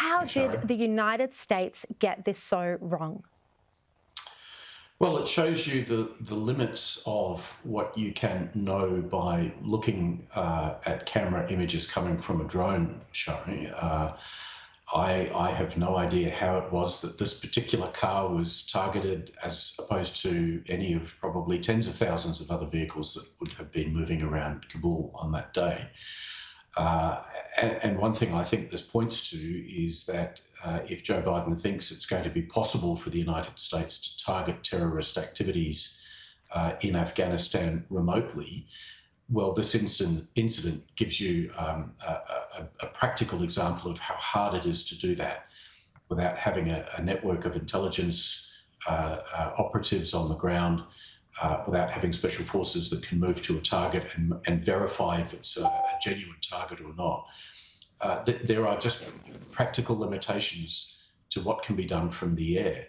How did Sharon. the United States get this so wrong? Well, it shows you the limits of what you can know by looking at camera images coming from a drone, Shari. I have no idea how it was that this particular car was targeted as opposed to any of probably tens of thousands of other vehicles that would have been moving around Kabul on that day. And one thing I think this points to is that if Joe Biden thinks it's going to be possible for the United States to target terrorist activities in Afghanistan remotely, well, this incident gives you a practical example of how hard it is to do that without having a network of intelligence operatives on the ground, without having special forces that can move to a target and verify if it's a genuine target or not. There are just practical limitations to what can be done from the air.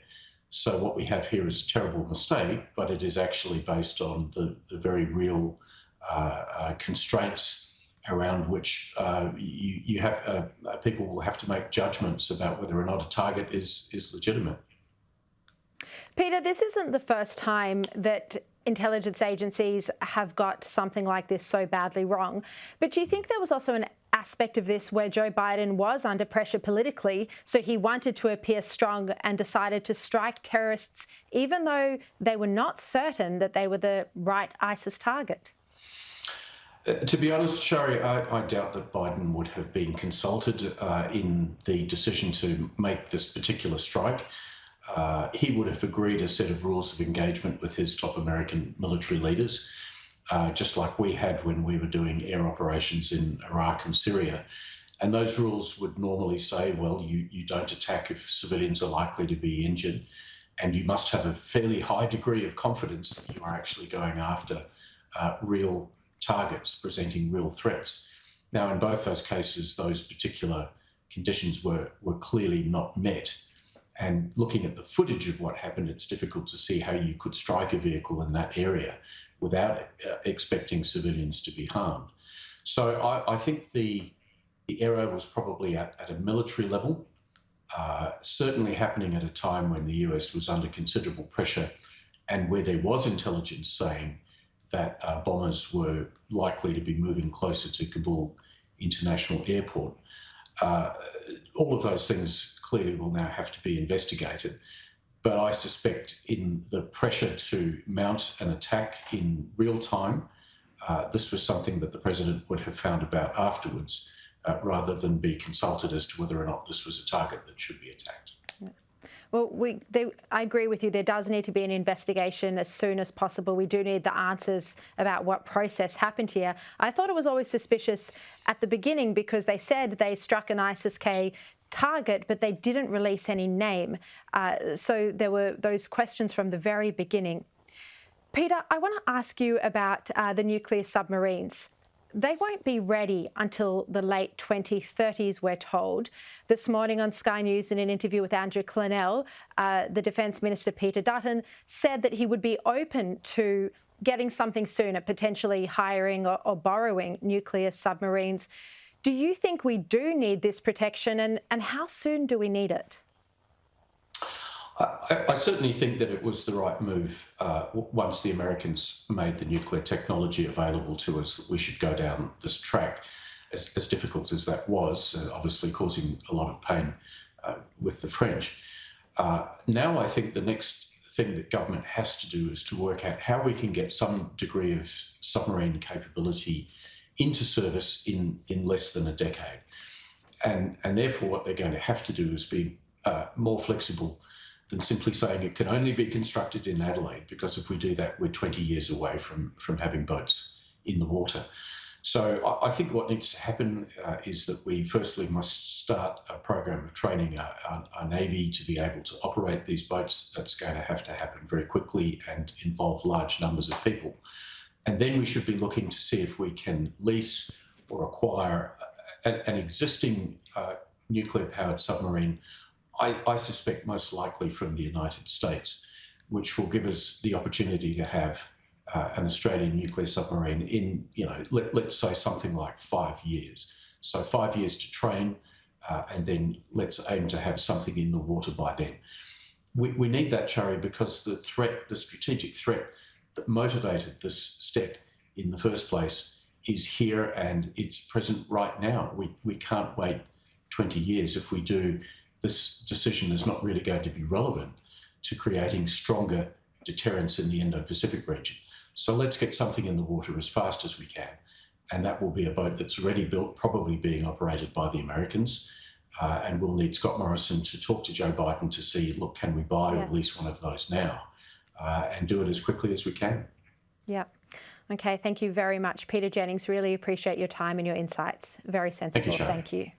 So what we have here is a terrible mistake, but it is actually based on the very real constraints around which you have people will have to make judgments about whether or not a target is legitimate. Peter, this isn't the first time that intelligence agencies have got something like this so badly wrong. But do you think there was also an aspect of this where Joe Biden was under pressure politically, so he wanted to appear strong and decided to strike terrorists, even though they were not certain that they were the right ISIS target? To be honest, Shari, I doubt that Biden would have been consulted in the decision to make this particular strike. He would have agreed a set of rules of engagement with his top American military leaders, just like we had when we were doing air operations in Iraq and Syria. And those rules would normally say, well, you don't attack if civilians are likely to be injured, and you must have a fairly high degree of confidence that you are actually going after real targets presenting real threats. Now, in both those cases, those particular conditions were clearly not met. And looking at the footage of what happened, it's difficult to see how you could strike a vehicle in that area without expecting civilians to be harmed. So I think the error was probably at a military level, certainly happening at a time when the US was under considerable pressure and where there was intelligence saying that bombers were likely to be moving closer to Kabul International Airport. All of those things clearly will now have to be investigated. But I suspect in the pressure to mount an attack in real time, this was something that the president would have found about afterwards, rather than be consulted as to whether or not this was a target that should be attacked. Well, I agree with you. There does need to be an investigation as soon as possible. We do need the answers about what process happened here. I thought it was always suspicious at the beginning because they said they struck an ISIS-K target, but they didn't release any name. So there were those questions from the very beginning. Peter, I want to ask you about the nuclear submarines. They won't be ready until the late 2030s, we're told. This morning on Sky News, in an interview with Andrew Clennell, the Defence Minister Peter Dutton said that he would be open to getting something sooner, potentially hiring or borrowing nuclear submarines. Do you think we do need this protection, and how soon do we need it? I certainly think that it was the right move once the Americans made the nuclear technology available to us, that we should go down this track, as difficult as that was, obviously causing a lot of pain with the French. Now I think the next thing that government has to do is to work out how we can get some degree of submarine capability into service in less than a decade. And therefore what they're going to have to do is be more flexible than simply saying it can only be constructed in Adelaide, because if we do that, we're 20 years away from having boats in the water. So I think what needs to happen is that we firstly must start a program of training our Navy to be able to operate these boats. That's going to have to happen very quickly and involve large numbers of people. And then we should be looking to see if we can lease or acquire an existing nuclear-powered submarine, I suspect most likely from the United States, which will give us the opportunity to have an Australian nuclear submarine in, let's say something like 5 years. So 5 years to train, and then let's aim to have something in the water by then. We need that, Chari, because the strategic threat that motivated this step in the first place is here and it's present right now. We can't wait 20 years. If we do, this decision is not really going to be relevant to creating stronger deterrence in the Indo-Pacific region. So let's get something in the water as fast as we can. And that will be a boat that's already built, probably being operated by the Americans. And we'll need Scott Morrison to talk to Joe Biden to see, look, can we buy at least one of those now and do it as quickly as we can? Yeah. Okay. Thank you very much, Peter Jennings. Really appreciate your time and your insights. Very sensible. Thank you, Sharon. Thank you.